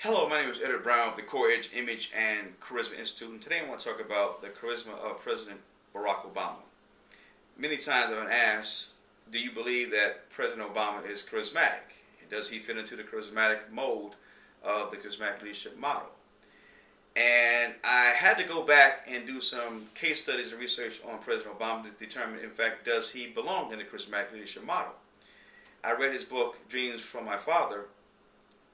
Hello, my name is Edward Brown of the Core Edge Image and Charisma Institute, and today I want to talk about the charisma of President Barack Obama. Many times I've been asked, do you believe that President Obama is charismatic? Does he fit into the charismatic mode of the charismatic leadership model? And I had to go back and do some case studies and research on President Obama to determine, in fact, does he belong in the charismatic leadership model? I read his book, Dreams from My Father,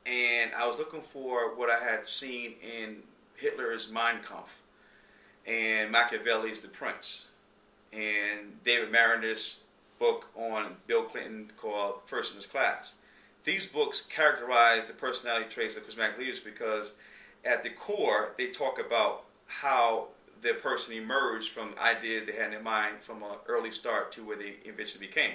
and I was looking for what I had seen in Hitler's Mein Kampf and Machiavelli's The Prince and David Mariner's book on Bill Clinton called First in His Class. These books characterize the personality traits of charismatic leaders because at the core they talk about how the person emerged from ideas they had in their mind from an early start to where they eventually became.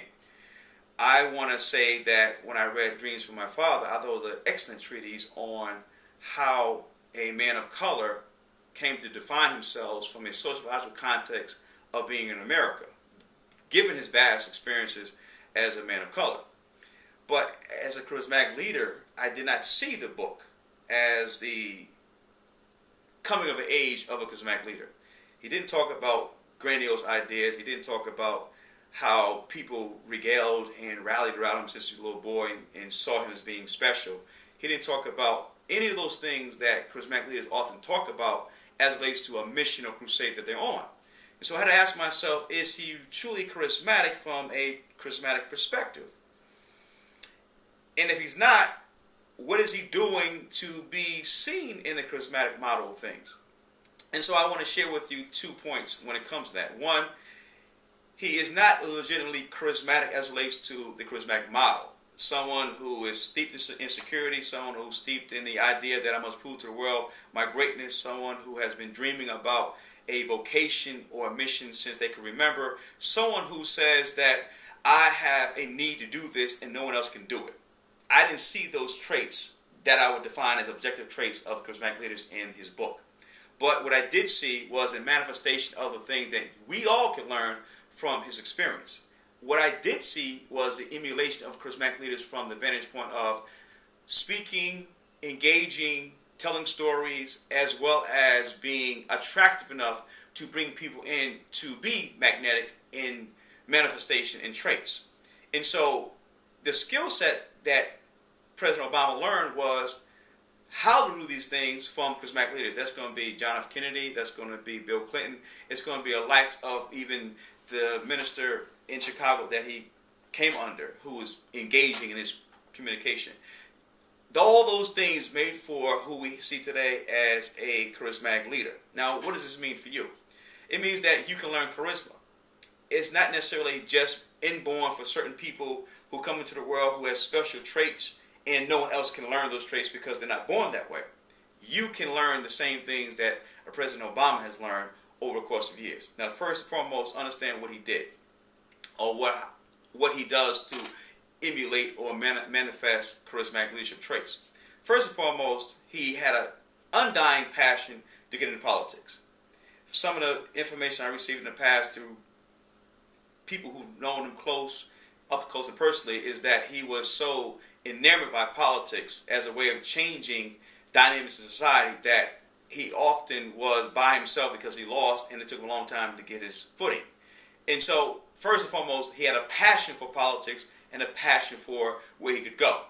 I want to say that when I read Dreams from My Father, I thought it was an excellent treatise on how a man of color came to define himself from a sociological context of being in America, given his vast experiences as a man of color. But as a charismatic leader, I did not see the book as the coming of age of a charismatic leader. He didn't talk about grandiose ideas. He didn't talk about how people regaled and rallied around him since he was a little boy and saw him as being special. He didn't talk about any of those things that charismatic leaders often talk about as it relates to a mission or crusade that they're on. And so I had to ask myself, is he truly charismatic from a charismatic perspective? And if he's not, what is he doing to be seen in the charismatic model of things? And so I want to share with you 2 points when it comes to that. One, he is not legitimately charismatic as it relates to the charismatic model. Someone who is steeped in insecurity, someone who's steeped in the idea that I must prove to the world my greatness, someone who has been dreaming about a vocation or a mission since they can remember, someone who says that I have a need to do this and no one else can do it. I didn't see those traits that I would define as objective traits of charismatic leaders in his book. But what I did see was a manifestation of the thing that we all can learn from his experience. What I did see was the emulation of charismatic leaders from the vantage point of speaking, engaging, telling stories, as well as being attractive enough to bring people in to be magnetic in manifestation and traits. And so the skill set that President Obama learned was how to do these things from charismatic leaders. That's going to be John F. Kennedy. That's going to be Bill Clinton. It's going to be a likes of even the minister in Chicago that he came under, who was engaging in his communication. All those things made for who we see today as a charismatic leader. Now, what does this mean for you? It means that you can learn charisma. It's not necessarily just inborn for certain people who come into the world who have special traits and no one else can learn those traits because they're not born that way. You can learn the same things that President Obama has learned over the course of years. Now, first and foremost, understand what he did or what he does to emulate or manifest charismatic leadership traits. First and foremost, he had an undying passion to get into politics. Some of the information I received in the past through people who've known him up close and personally, is that he was so enamored by politics as a way of changing dynamics in society that he often was by himself because he lost, and it took him a long time to get his footing. And so, first and foremost, he had a passion for politics and a passion for where he could go.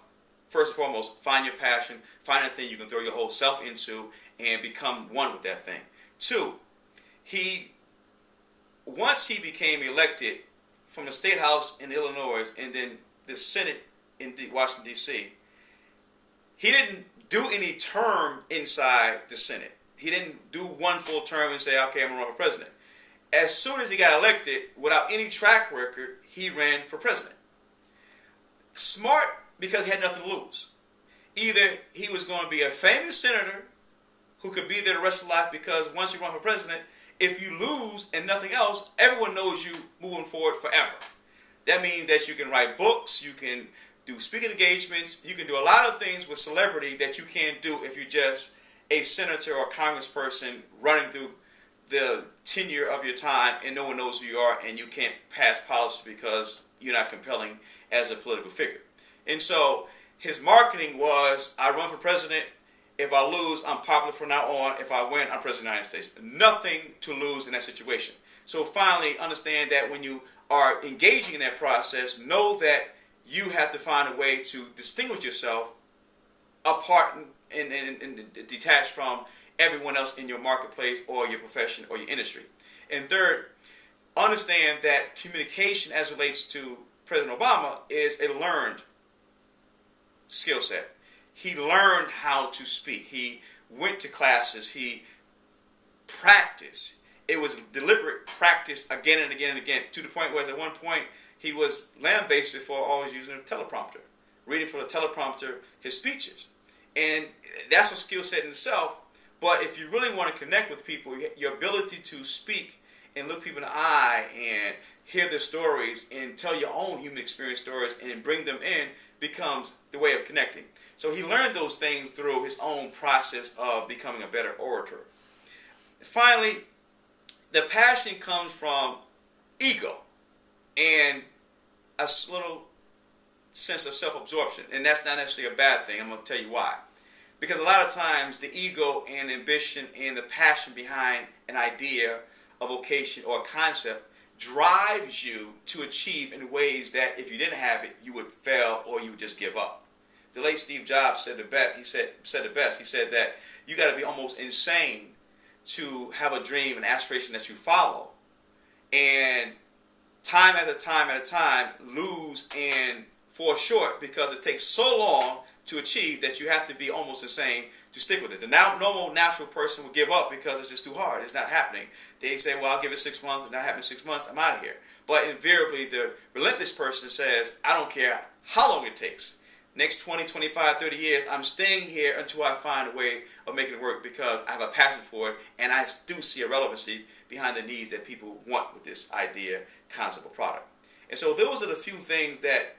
First and foremost, find your passion, find that thing you can throw your whole self into and become one with that thing. 2, once he became elected from the State House in Illinois and then the Senate in Washington, D.C., he didn't do any term inside the Senate. He didn't do one full term and say, okay, I'm going to run for president. As soon as he got elected, without any track record, he ran for president. Smart because he had nothing to lose. Either he was going to be a famous senator who could be there the rest of life because once you run for president, if you lose and nothing else, everyone knows you moving forward forever. That means that you can write books, you can do speaking engagements, you can do a lot of things with celebrity that you can't do if you're just a senator or congressperson running through the tenure of your time and no one knows who you are and you can't pass policy because you're not compelling as a political figure. And so his marketing was, I run for president. If I lose, I'm popular from now on. If I win, I'm president of the United States. Nothing to lose in that situation. So finally, understand that when you are engaging in that process, know that you have to find a way to distinguish yourself apart and detached from everyone else in your marketplace or your profession or your industry. And third, understand that communication as relates to President Obama is a learned skill set. He learned how to speak. He went to classes. He practiced. It was deliberate practice again and again and again, to the point where at one point he was lambasted for always using a teleprompter, reading from the teleprompter his speeches. And that's a skill set in itself. But if you really want to connect with people, your ability to speak and look people in the eye and hear their stories and tell your own human experience stories and bring them in becomes the way of connecting. So he learned those things through his own process of becoming a better orator. Finally, the passion comes from ego and a little sense of self-absorption. And that's not necessarily a bad thing. I'm going to tell you why. Because a lot of times the ego and ambition and the passion behind an idea, a vocation, or a concept drives you to achieve in ways that if you didn't have it, you would fail or you would just give up. The late Steve Jobs said it best. He said that you got to be almost insane to have a dream and aspiration that you follow, and time after time lose and fall short because it takes so long to achieve that you have to be almost insane to stick with it. The normal natural person would give up because it's just too hard. It's not happening. They say, well, I'll give it 6 months. If it's not happening 6 months, I'm out of here. But invariably, the relentless person says, I don't care how long it takes. Next 20, 25, 30 years, I'm staying here until I find a way of making it work because I have a passion for it, and I do see a relevancy behind the needs that people want with this idea, concept, or product. And so those are the few things that,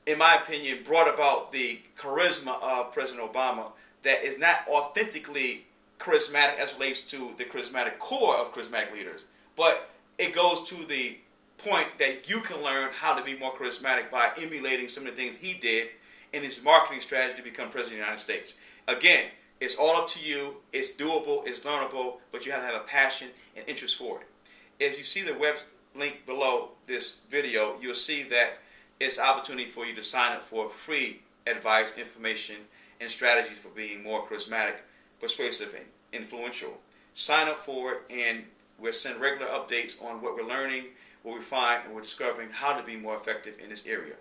in my opinion, brought about the charisma of President Obama that is not authentically charismatic as relates to the charismatic core of charismatic leaders, but it goes to the point that you can learn how to be more charismatic by emulating some of the things he did in his marketing strategy to become president of the United States. Again, it's all up to you. It's doable. It's learnable, but you have to have a passion and interest for it. As you see the web link below this video, you'll see that it's an opportunity for you to sign up for free advice, information, and strategies for being more charismatic, persuasive, and influential. Sign up for it, and we'll send regular updates on what we're learning, what we find, and we're discovering how to be more effective in this area.